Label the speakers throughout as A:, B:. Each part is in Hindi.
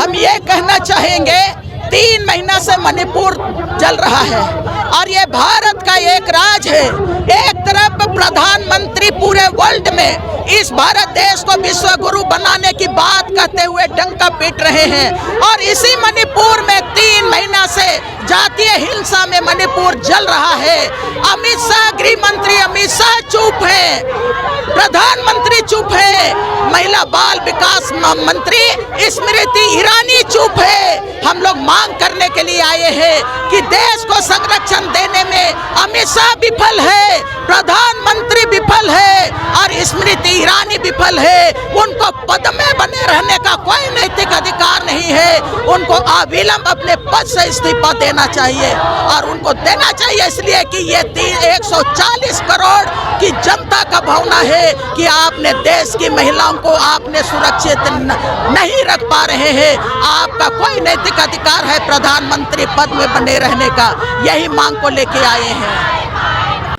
A: हम ये कहना चाहेंगे 3 महीना से मणिपुर जल रहा है और ये भारत का एक राज है। एक तरफ प्रधानमंत्री पूरे वर्ल्ड में इस भारत देश को विश्व गुरु बनाने की बात करते हुए डंका पीट रहे हैं और इसी मणिपुर में 3 महीना से जातीय हिंसा में मणिपुर जल रहा है। अमित शाह, गृह मंत्री अमित शाह चुप है, प्रधानमंत्री चुप है, महिला बाल विकास मंत्री स्मृति ईरानी चुप है। हम लोग मांग करने के लिए आए हैं कि देश को संरक्षण देने में अमित शाह विफल है, प्रधानमंत्री विफल है और स्मृति ईरानी विफल है। उनको पद में बने रहने का कोई नैतिक अधिकार नहीं है। उनको अविलंब अपने पद से इस्तीफा देना चाहिए और उनको देना चाहिए इसलिए कि ये 140 करोड़ की जनता का भावना है कि आपने देश की महिलाओं को आपने सुरक्षित नहीं रख पा रहे हैं। आपका कोई नैतिक अधिकार है प्रधानमंत्री पद में बने रहने का। यही मांग को लेके आए हैं।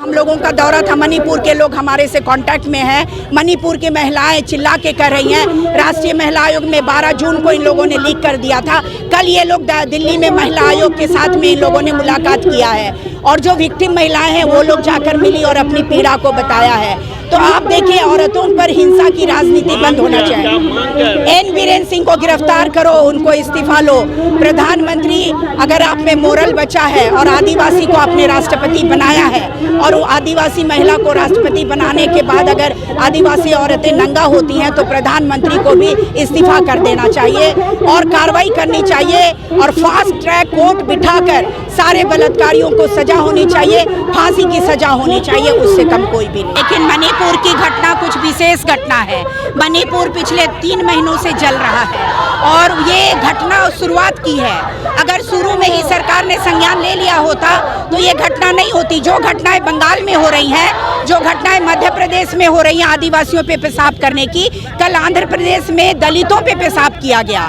B: हम लोगों का दौरा था, मणिपुर के लोग हमारे से कांटेक्ट में हैं। मणिपुर की महिलाएं चिल्ला के कर रही हैं। राष्ट्रीय महिला आयोग में 12 जून को इन लोगों ने लीक कर दिया था। कल ये लोग दिल्ली में महिला आयोग के साथ में इन लोगों ने मुलाकात किया है और जो विक्टिम महिलाएं हैं वो लोग जाकर मिली और अपनी पीड़ा को बताया है। तो आप देखिए, औरतों पर हिंसा की राजनीति बंद होना चाहिए। एन बीरेन सिंह को गिरफ्तार करो, उनको इस्तीफा लो। प्रधानमंत्री, अगर आप में मोरल बचा है और आदिवासी को आपने राष्ट्रपति बनाया है और वो आदिवासी महिला को राष्ट्रपति बनाने के बाद अगर आदिवासी औरतें नंगा होती हैं तो प्रधानमंत्री को भी इस्तीफा कर देना चाहिए और कार्रवाई करनी चाहिए और फास्ट ट्रैक कोर्ट बिठाकर सारे बलात्कारियों को सजा होनी चाहिए, फांसी की सजा होनी चाहिए, उससे कम कोई भी नहीं। लेकिन मणिपुर की घटना कुछ विशेष घटना है। मणिपुर पिछले 3 महीनों से जल रहा है और ये घटना शुरुआत की है। अगर शुरू में ही सरकार ने संज्ञान ले लिया होता तो ये घटना नहीं होती। जो घटनाएं बंगाल में हो रही हैं, जो घटनाएं मध्य प्रदेश में हो रही हैं आदिवासियों पे पेशाब करने की, कल आंध्र प्रदेश में दलितों पे पेशाब किया गया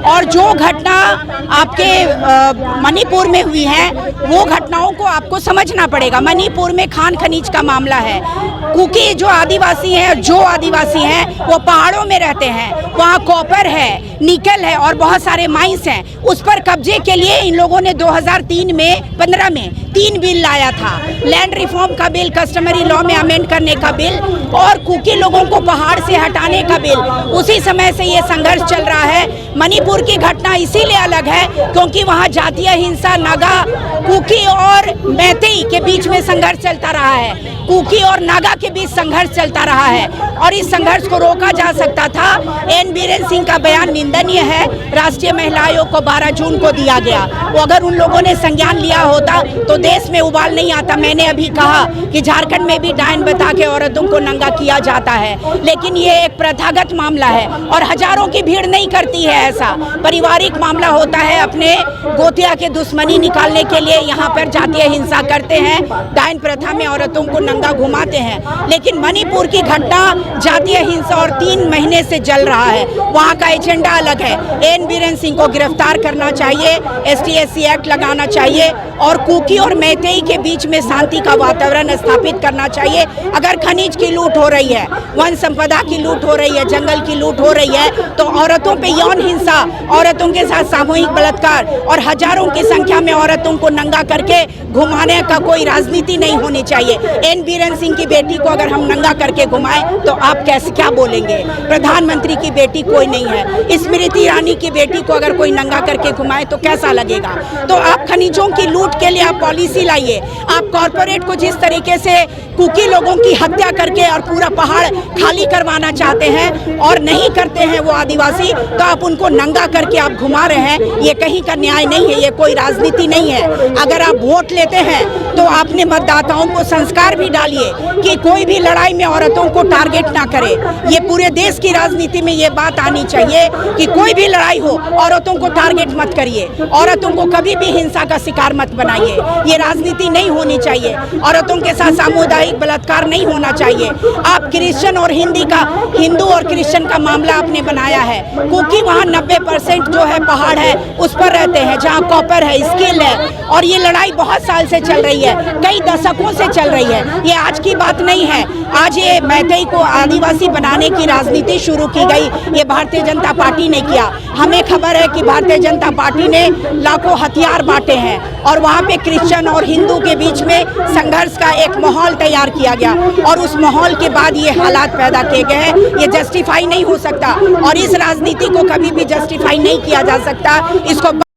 B: और जो घटना आपके मणिपुर में हुई है वो घटनाओं को आपको समझना पड़ेगा। मणिपुर में खान खनीज का मामला है। कुकी जो आदिवासी हैं, जो आदिवासी हैं वो पहाड़ों में रहते हैं, वहाँ कॉपर है, निकल है और बहुत सारे माइंस हैं। उस पर कब्जे के लिए इन लोगों ने 2015 में 3 बिल लाया था। लैंड रिफॉर्म का बिल, कस्टमरी लॉ में अमेंड करने का बिल और कुकी लोगों को पहाड़ से हटाने का बिल। उसी समय से ये संघर्ष चल रहा है। मणिपुर की घटना इसीलिए अलग है क्योंकि वहाँ जातीय हिंसा, नागा, कुकी और मैतेई के बीच में संघर्ष चलता रहा है। कुकी और नागा के बीच संघर्ष चलता रहा है और इस संघर्ष को रोका जा सकता था। एन बीरेन सिंह का बयान निंदनीय है। राष्ट्रीय महिला आयोग को 12 जून को दिया गया। वो अगर उन लोगों ने संज्ञान लिया होता तो देश में उबाल नहीं आता। मैंने अभी कहा कि झारखंड में भी डायन बता के औरतों को नंगा किया जाता है, लेकिन ये एक प्रथागत मामला है और हजारों की भीड़ नहीं करती है ऐसा। पारिवारिक मामला होता है, अपने गोतिया के दुश्मनी निकालने के लिए यहाँ पर जातीय हिंसा करते हैं, डायन प्रथा में औरतों को नंगा घुमाते हैं। लेकिन मणिपुर की घटना जातीय हिंसा और 3 महीने से जल रहा है। वहाँ का एजेंडा अलग है। एन बीरेन सिंह को गिरफ्तार करना चाहिए, ST/SC एक्ट लगाना चाहिए और कुकी और मैतेई के बीच में शांति का वातावरण स्थापित करना चाहिए। अगर खनिज की लूट हो रही है, वन संपदा की लूट हो रही है, जंगल की लूट हो रही है तो औरतों पे यौन हिंसा, औरतों के साथ सामूहिक बलात्कार और हजारों की संख्या में औरतों को नंगा करके घुमाने का कोई राजनीति नहीं होनी चाहिए। एन बीरेन सिंह की बेटी को अगर हम नंगा करके घुमाएं तो आप कैसे क्या बोलेंगे? प्रधानमंत्री की बेटी कोई नहीं है। स्मृति ईरानी की बेटी को अगर कोई नंगा करके घुमाए तो कैसा लगेगा? तो आप खनिजों की लूट के लिए आप पॉलिसी लाइए। आप कॉर्पोरेट को जिस तरीके से कुकी लोगों की हत्या करके और पूरा पहाड़ खाली करवाना चाहते हैं और नहीं करते हैं वो आदिवासी, तो आप उनको नंगा करके आप घुमा रहे हैं। ये कहीं का न्याय नहीं है, ये कोई राजनीति नहीं है। अगर आप वोट लेते हैं तो आपने मतदाताओं को संस्कार भी डालिए कि कोई भी लड़ाई में औरतों को टारगेट ना करे। ये पूरे देश की राजनीति में ये बात आनी चाहिए कि कोई भी लड़ाई हो औरतों को टारगेट मत करिए, औरतों को कभी भी हिंसा का शिकार मत बनाइए। ये राजनीति नहीं होनी चाहिए। औरतों के साथ सामुदायिक बलात्कार नहीं होना चाहिए। आप क्रिश्चियन और हिंदू और क्रिश्चियन का मामला आपने बनाया है, क्योंकि वहाँ 90% जो है, पहाड़ है, उस पर रहते हैं, जहाँ कॉपर है, स्किल है। और ये लड़ाई बहुत साल से चल रही है, कई दशकों से चल रही है, ये आज की बात नहीं है। आज ये मैथई को आदिवासी बनाने की राजनीति शुरू की गई, ये भारतीय जनता पार्टी ने किया। हमें खबर है कि भारतीय जनता पार्टी ने लाखों हथियार बांटे हैं और वहाँ पे क्रिश्चियन और हिंदू के बीच में संघर्ष का एक माहौल तैयार किया गया और उस माहौल के बाद ये हालात पैदा किए गए हैं। ये जस्टिफाई नहीं हो सकता और इस राजनीति को कभी भी जस्टिफाई नहीं किया जा सकता। इसको